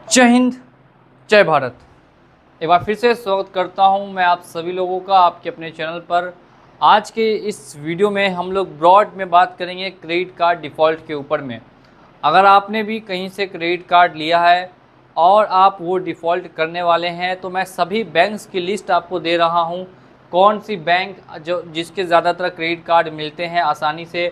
जय हिंद, जय भारत। एक बार फिर से स्वागत करता हूं मैं आप सभी लोगों का आपके अपने चैनल पर। आज के इस वीडियो में हम लोग ब्रॉड में बात करेंगे क्रेडिट कार्ड डिफ़ॉल्ट के ऊपर में। अगर आपने भी कहीं से क्रेडिट कार्ड लिया है और आप वो डिफ़ॉल्ट करने वाले हैं, तो मैं सभी बैंक्स की लिस्ट आपको दे रहा हूं। कौन सी बैंक जो जिसके ज़्यादातर क्रेडिट कार्ड मिलते हैं आसानी से,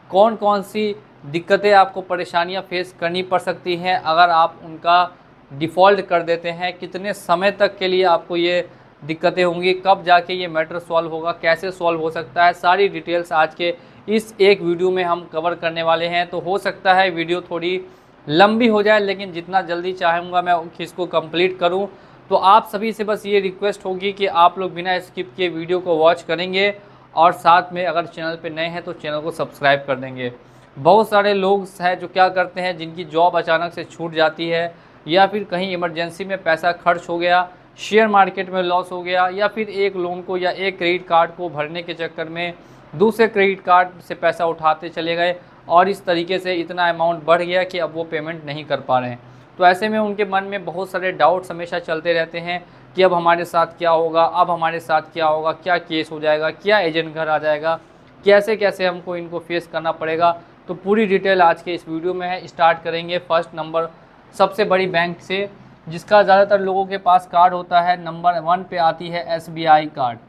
कौन कौन सी दिक्कतें आपको परेशानियां फेस करनी पड़ सकती हैं अगर आप उनका डिफ़ॉल्ट कर देते हैं, कितने समय तक के लिए आपको ये दिक्कतें होंगी, कब जाके ये मैटर सॉल्व होगा, कैसे सॉल्व हो सकता है, सारी डिटेल्स आज के इस एक वीडियो में हम कवर करने वाले हैं। तो हो सकता है वीडियो थोड़ी लंबी हो जाए, लेकिन जितना जल्दी चाहूँगा मैं इसको कंप्लीट करूँ। तो आप सभी से बस ये रिक्वेस्ट होगी कि आप लोग बिना स्किप किए वीडियो को वॉच करेंगे और साथ में अगर चैनल पे नए हैं तो चैनल को सब्सक्राइब कर देंगे। बहुत सारे लोग हैं जो क्या करते हैं, जिनकी जॉब अचानक से छूट जाती है या फिर कहीं इमरजेंसी में पैसा खर्च हो गया, शेयर मार्केट में लॉस हो गया, या फिर एक लोन को या एक क्रेडिट कार्ड को भरने के चक्कर में दूसरे क्रेडिट कार्ड से पैसा उठाते चले गए और इस तरीके से इतना अमाउंट बढ़ गया कि अब वो पेमेंट नहीं कर पा रहे हैं। तो ऐसे में उनके मन में बहुत सारे डाउट्स हमेशा चलते रहते हैं कि अब हमारे साथ क्या होगा, अब हमारे साथ क्या होगा, क्या केस हो जाएगा, क्या एजेंट घर आ जाएगा, कैसे कैसे हमको इनको फेस करना पड़ेगा। तो पूरी डिटेल आज के इस वीडियो में है। स्टार्ट करेंगे फर्स्ट नंबर सबसे बड़ी बैंक से, जिसका ज़्यादातर लोगों के पास कार्ड होता है। नंबर 1 पे आती है SBI कार्ड।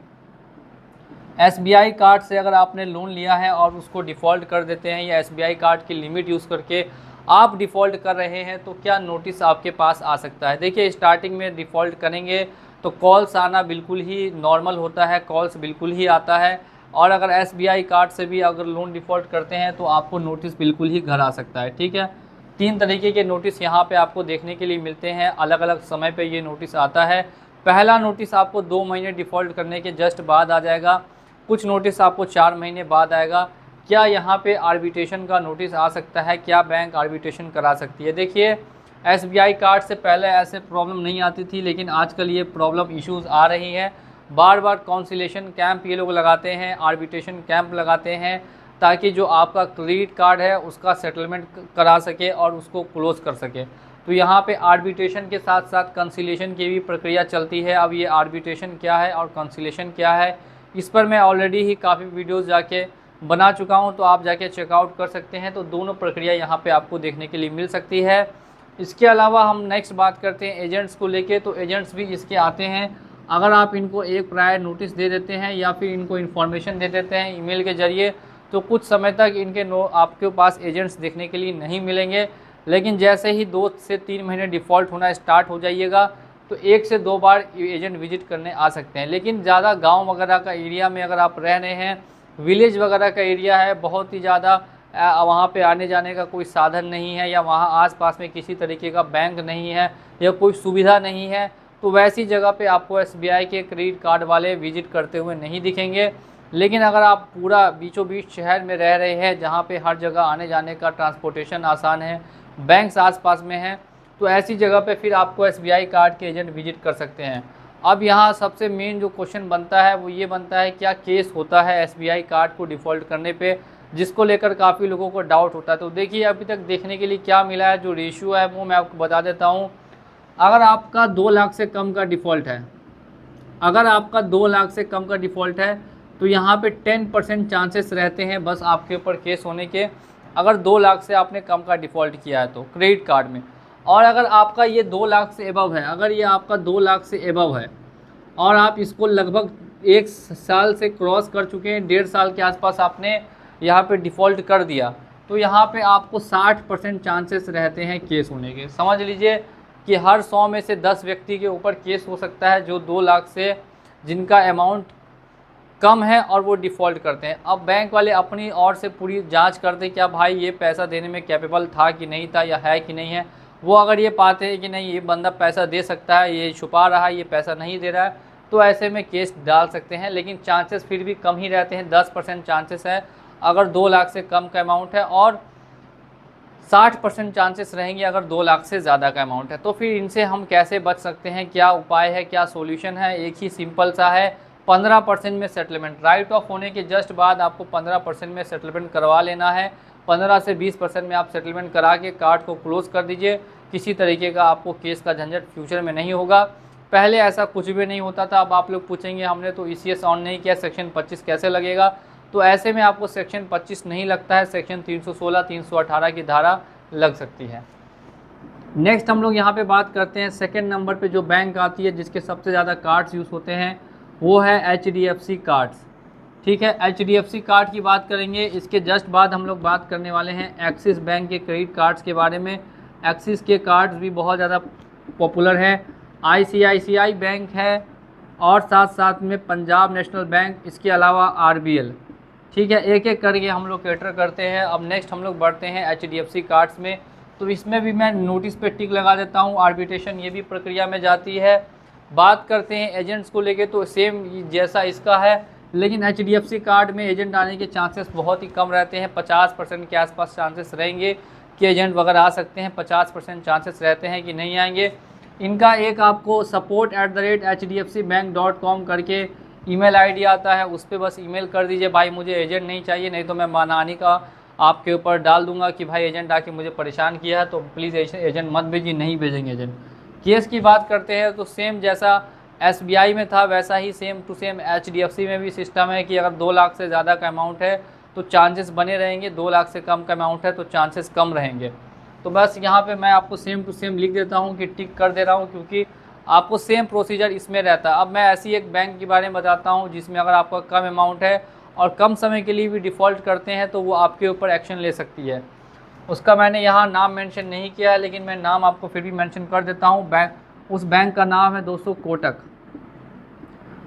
SBI कार्ड से अगर आपने लोन लिया है और उसको डिफ़ॉल्ट कर देते हैं या SBI कार्ड की लिमिट यूज़ करके आप डिफ़ॉल्ट कर रहे हैं, तो क्या नोटिस आपके पास आ सकता है। देखिए, स्टार्टिंग में डिफ़ॉल्ट करेंगे तो कॉल्स आना बिल्कुल ही नॉर्मल होता है, कॉल्स बिल्कुल ही आता है। और अगर SBI कार्ड से भी अगर लोन डिफ़ॉल्ट करते हैं तो आपको नोटिस बिल्कुल ही घर आ सकता है। ठीक है, 3 तरीके के नोटिस यहाँ पे आपको देखने के लिए मिलते हैं, अलग अलग समय पे ये नोटिस आता है। पहला नोटिस आपको 2 महीने डिफ़ॉल्ट करने के जस्ट बाद आ जाएगा, कुछ नोटिस आपको 4 महीने बाद आएगा। क्या यहाँ पे आर्बिट्रेशन का नोटिस आ सकता है, क्या बैंक आर्बिट्रेशन करा सकती है। देखिए, SBI कार्ड से पहले ऐसे प्रॉब्लम नहीं आती थी, लेकिन आजकल ये प्रॉब्लम इश्यूज़ आ रही हैं। बार बार काउंसिलेशन कैंप ये लोग लगाते हैं, आर्बिट्रेशन कैंप लगाते हैं, ताकि जो आपका क्रेडिट कार्ड है उसका सेटलमेंट करा सके और उसको क्लोज़ कर सके। तो यहाँ पे आर्बिट्रेशन के साथ साथ कंसिलेशन की भी प्रक्रिया चलती है। अब ये आर्बिट्रेशन क्या है और कंसिलेशन क्या है, इस पर मैं ऑलरेडी ही काफ़ी वीडियोस जाके बना चुका हूँ, तो आप जाके चेकआउट कर सकते हैं। तो दोनों प्रक्रिया यहाँ पे आपको देखने के लिए मिल सकती है। इसके अलावा हम नेक्स्ट बात करते हैं एजेंट्स को लेके। तो एजेंट्स भी इसके आते हैं। अगर आप इनको एक प्रायर नोटिस दे देते हैं या फिर इनको इन्फॉर्मेशन दे देते हैं ईमेल के ज़रिए, तो कुछ समय तक इनके आपके पास एजेंट्स देखने के लिए नहीं मिलेंगे। लेकिन जैसे ही 2 से 3 महीने डिफ़ॉल्ट होना स्टार्ट हो जाइएगा, तो 1 से 2 बार एजेंट विजिट करने आ सकते हैं। लेकिन ज़्यादा गांव वगैरह का एरिया में अगर आप रह रहे हैं, विलेज वगैरह का एरिया है, बहुत ही ज़्यादा वहाँ पे आने जाने का कोई साधन नहीं है, या वहाँ आसपास में किसी तरीके का बैंक नहीं है या कोई सुविधा नहीं है, तो वैसी जगह पे आपको SBI के क्रेडिट कार्ड वाले विजिट करते हुए नहीं दिखेंगे। लेकिन अगर आप पूरा बीचों बीच शहर में रह रहे हैं, जहाँ पे हर जगह आने जाने का ट्रांसपोर्टेशन आसान है, बैंक्स आसपास में हैं, तो ऐसी जगह पे फिर आपको SBI कार्ड के एजेंट विजिट कर सकते हैं। अब यहाँ सबसे मेन जो क्वेश्चन बनता है वो ये बनता है, क्या केस होता है SBI कार्ड को डिफ़ॉल्ट करने पे, जिसको लेकर काफ़ी लोगों को डाउट होता है। तो देखिए, अभी तक देखने के लिए क्या मिला है, जो रेशियो है वो मैं आपको बता देता हूँ। अगर आपका 2 लाख से कम का डिफ़ॉल्ट है, अगर आपका 2 लाख से कम का डिफ़ॉल्ट है, तो यहाँ पे 10% चांसेस रहते हैं बस आपके ऊपर केस होने के, अगर 2 लाख से आपने कम का डिफ़ॉल्ट किया है तो क्रेडिट कार्ड में। और अगर आपका ये 2 लाख से एबव है, अगर ये आपका 2 लाख से एबव है और आप इसको लगभग 1 साल से क्रॉस कर चुके हैं, 1.5 साल के आसपास आपने यहाँ पे डिफ़ॉल्ट कर दिया, तो यहाँ पे आपको 60% चांसेस रहते हैं केस होने के। समझ लीजिए कि हर 100 में से 10 व्यक्ति के ऊपर केस हो सकता है, जो 2 लाख से जिनका अमाउंट कम है और वो डिफ़ॉल्ट करते हैं। अब बैंक वाले अपनी ओर से पूरी जांच करते हैं, क्या भाई ये पैसा देने में कैपेबल था कि नहीं था, या है कि नहीं है। वो अगर ये पाते हैं कि नहीं ये बंदा पैसा दे सकता है, ये छुपा रहा है, ये पैसा नहीं दे रहा है, तो ऐसे में केस डाल सकते हैं। लेकिन चांसेस फिर भी कम ही रहते हैं, 10% चांसेस है अगर 2 लाख से कम का अमाउंट है, और 60% चांसेस रहेंगे अगर 2 लाख से ज़्यादा का अमाउंट है। तो फिर इनसे हम कैसे बच सकते हैं, क्या उपाय है, क्या सॉल्यूशन है। एक ही सिंपल सा है, 15% में सेटलमेंट। राइट ऑफ होने के जस्ट बाद आपको 15% में सेटलमेंट करवा लेना है। 15 से 20% में आप सेटलमेंट करा के कार्ड को क्लोज़ कर दीजिए। किसी तरीके का आपको केस का झंझट फ्यूचर में नहीं होगा। पहले ऐसा कुछ भी नहीं होता था। अब आप लोग पूछेंगे हमने तो ECS ऑन नहीं किया, सेक्शन 25 कैसे लगेगा? तो ऐसे में आपको सेक्शन 25 नहीं लगता है, सेक्शन 316 318 की धारा लग सकती है। नेक्स्ट हम लोग यहाँ पे बात करते हैं सेकंड नंबर पे जो बैंक आती है जिसके सबसे ज़्यादा कार्ड्स यूज़ होते हैं, वो है HDFC कार्ड्स। ठीक है, HDFC कार्ड की बात करेंगे। इसके जस्ट बाद हम लोग बात करने वाले हैं एक्सिस बैंक के क्रेडिट कार्ड्स के बारे में। एक्सिस के कार्ड्स भी बहुत ज़्यादा पॉपुलर हैं। ICICI बैंक है और साथ साथ में पंजाब नेशनल बैंक, इसके अलावा RBL। ठीक है, एक एक करके हम लोग कैटर करते हैं। अब नेक्स्ट हम लोग बढ़ते हैं HDFC कार्ड्स में। तो इसमें भी मैं नोटिस पे टिक लगा देता हूँ, आर्बिट्रेशन ये भी प्रक्रिया में जाती है। बात करते हैं एजेंट्स को लेके, तो सेम जैसा इसका है, लेकिन HDFC कार्ड में एजेंट आने के चांसेस बहुत ही कम रहते हैं। 50% के आसपास चांसेस रहेंगे कि एजेंट वगैरह आ सकते हैं, 50% चांसेस रहते हैं कि नहीं आएंगे। इनका एक आपको support@hdfcbank.com करके ईमेल आईडी आता है, उस पर बस ईमेल कर दीजिए भाई मुझे एजेंट नहीं चाहिए, नहीं तो मैं मानहानि का आपके ऊपर डाल दूंगा कि भाई एजेंट आके मुझे परेशान किया है, तो प्लीज़ एजेंट मत भेजिए, नहीं भेजेंगे एजेंट। केस की बात करते हैं तो सेम जैसा SBI में था वैसा ही सेम टू सेम HDFC में भी सिस्टम है कि अगर 2 लाख से ज़्यादा का अमाउंट है तो चांसेस बने रहेंगे, 2 लाख से कम का अमाउंट है तो चांसेस कम रहेंगे। तो बस यहाँ पे मैं आपको सेम टू सेम लिख देता हूँ कि टिक कर दे रहा हूँ, क्योंकि आपको सेम प्रोसीजर इसमें रहता है। अब मैं ऐसी एक बैंक के बारे में बताता हूँ जिसमें अगर आपका कम अमाउंट है और कम समय के लिए भी डिफ़ॉल्ट करते हैं तो वो आपके ऊपर एक्शन ले सकती है। उसका मैंने यहाँ नाम मेंशन नहीं किया है, लेकिन मैं नाम आपको फिर भी मेंशन कर देता हूँ। उस बैंक का नाम है दोस्तों कोटक।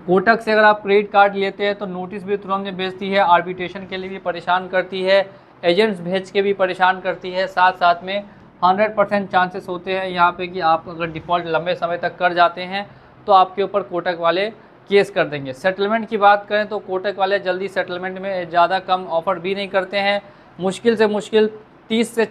कोटक से अगर आप क्रेडिट कार्ड लेते हैं तो नोटिस भी तुरंत में भेजती है, आर्बिट्रेशन के लिए भी परेशान करती है, एजेंट्स भेज के भी परेशान करती है। साथ साथ में 100% चांसेस होते हैं यहाँ पे कि आप अगर डिफ़ॉल्ट लंबे समय तक कर जाते हैं तो आपके ऊपर कोटक वाले केस कर देंगे। सेटलमेंट की बात करें तो कोटक वाले जल्दी सेटलमेंट में ज़्यादा कम ऑफ़र भी नहीं करते हैं। मुश्किल से मुश्किल 30 से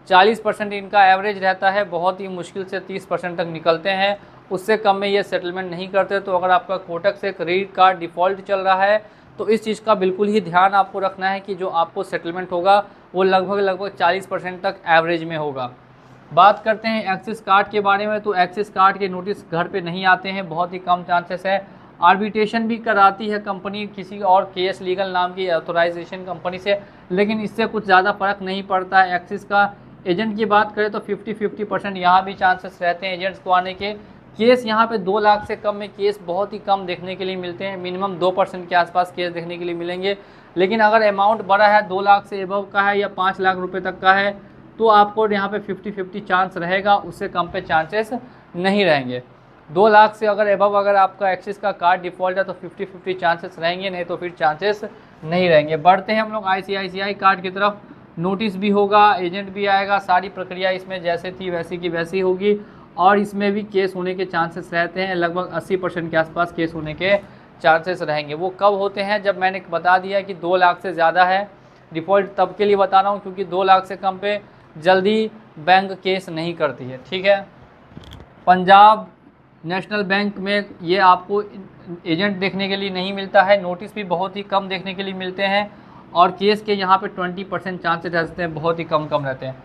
40% इनका एवरेज रहता है, बहुत ही मुश्किल से 30% तक निकलते हैं, उससे कम में ये सेटलमेंट नहीं करते। तो अगर आपका कोटक से क्रेडिट कार्ड डिफ़ॉल्ट चल रहा है तो इस चीज़ का बिल्कुल ही ध्यान आपको रखना है कि जो आपको सेटलमेंट होगा वो लगभग 40% तक एवरेज में होगा। बात करते हैं एक्सिस कार्ड के बारे में, तो एक्सिस कार्ड के नोटिस घर पे नहीं आते हैं, बहुत ही कम चांसेस है। आर्बिट्रेशन भी कराती है कंपनी किसी और KS लीगल नाम की ऑथोराइजेशन कंपनी से, लेकिन इससे कुछ ज़्यादा फ़र्क नहीं पड़ता है एक्सिस का। एजेंट की बात करें तो 50-50% यहाँ भी चांसेस रहते हैं एजेंट्स को आने के। केस यहाँ पे 2 लाख से कम में केस बहुत ही कम देखने के लिए मिलते हैं, मिनिमम 2% के आसपास केस देखने के लिए मिलेंगे। लेकिन अगर अमाउंट बड़ा है, 2 लाख से एबव का है या 5 लाख रुपए तक का है, तो आपको यहाँ पे 50-50 चांस रहेगा, उससे कम पे चांसेस नहीं रहेंगे। 2 लाख से अगर एबव अगर आपका एक्सिस का कार्ड डिफ़ॉल्ट है तो 50-50 चांसेस रहेंगे, नहीं तो फिर चांसेस नहीं रहेंगे। बढ़ते हैं हम लोग ICICI कार्ड की तरफ। नोटिस भी होगा, एजेंट भी आएगा, सारी प्रक्रिया इसमें जैसे थी वैसी की वैसी होगी, और इसमें भी केस होने के चांसेस रहते हैं, लगभग 80% के आसपास केस होने के चांसेस रहेंगे। वो कब होते हैं? जब मैंने बता दिया कि 2 लाख से ज़्यादा है डिफ़ॉल्ट, तब के लिए बता रहा हूँ, क्योंकि 2 लाख से कम पे जल्दी बैंक केस नहीं करती है। ठीक है, पंजाब नेशनल बैंक में ये आपको एजेंट देखने के लिए नहीं मिलता है, नोटिस भी बहुत ही कम देखने के लिए मिलते हैं, और केस के यहाँ पे 20% चांसेस रहते हैं, बहुत ही कम रहते हैं।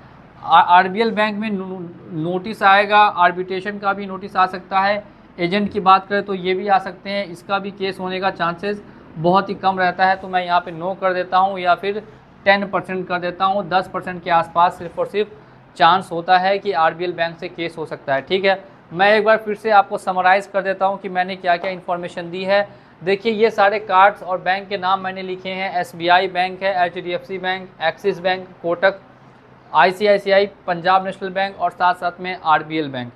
RBL बैंक में नोटिस आएगा, आर्बिट्रेशन का भी नोटिस आ सकता है। एजेंट की बात करें तो ये भी आ सकते हैं, इसका भी केस होने का चांसेस बहुत ही कम रहता है। तो मैं यहाँ पे नो कर देता हूँ या फिर 10% कर देता हूँ। 10% के आसपास सिर्फ और सिर्फ चांस होता है कि RBL बैंक से केस हो सकता है। ठीक है, मैं एक बार फिर से आपको समराइज़ कर देता हूँ कि मैंने क्या क्या इन्फॉर्मेशन दी है। देखिए, ये सारे कार्ड्स और बैंक के नाम मैंने लिखे हैं। SBI बैंक है, HDFC bank, axis bank, Kotak, ICICI, Punjab national bank और साथ साथ में RBL बैंक।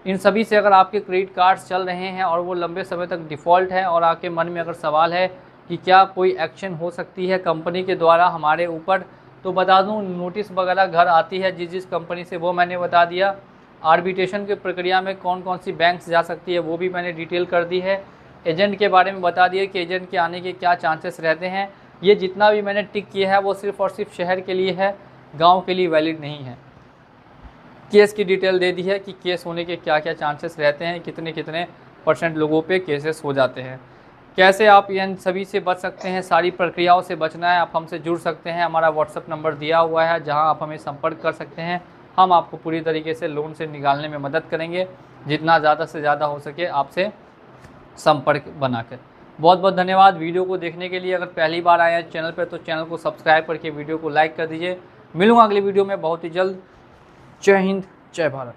इन सभी से अगर आपके क्रेडिट कार्ड्स चल रहे हैं और वो लंबे समय तक डिफ़ॉल्ट है, और आपके मन में अगर सवाल है कि क्या कोई एक्शन हो सकती है कंपनी के द्वारा हमारे ऊपर, तो बता दूं, नोटिस वगैरह घर आती है जिस कंपनी से, वो मैंने बता दिया। आर्बिट्रेशन की प्रक्रिया में कौन कौन सी बैंक्स जा सकती है वो भी मैंने डिटेल कर दी है। एजेंट के बारे में बता दिया कि एजेंट के आने के क्या चांसेस रहते हैं। ये जितना भी मैंने टिक किया है वो सिर्फ़ और सिर्फ शहर के लिए है, गांव के लिए वैलिड नहीं है। केस की डिटेल दे दी है कि केस होने के क्या क्या चांसेस रहते हैं, कितने कितने % लोगों पे केसेस हो जाते हैं। कैसे आप इन सभी से बच सकते हैं, सारी प्रक्रियाओं से बचना है, आप हमसे जुड़ सकते हैं। हमारा WhatsApp नंबर दिया हुआ है जहां आप हमें संपर्क कर सकते हैं। हम आपको पूरी तरीके से लोन से निकालने में मदद करेंगे, जितना ज़्यादा से ज़्यादा हो सके आपसे संपर्क बनाकर। बहुत बहुत धन्यवाद वीडियो को देखने के लिए। अगर पहली बार आए हैं चैनल पर तो चैनल को सब्सक्राइब करके वीडियो को लाइक कर दीजिए। मिलूंगा अगली वीडियो में बहुत ही जल्द। जय हिंद, जय भारत।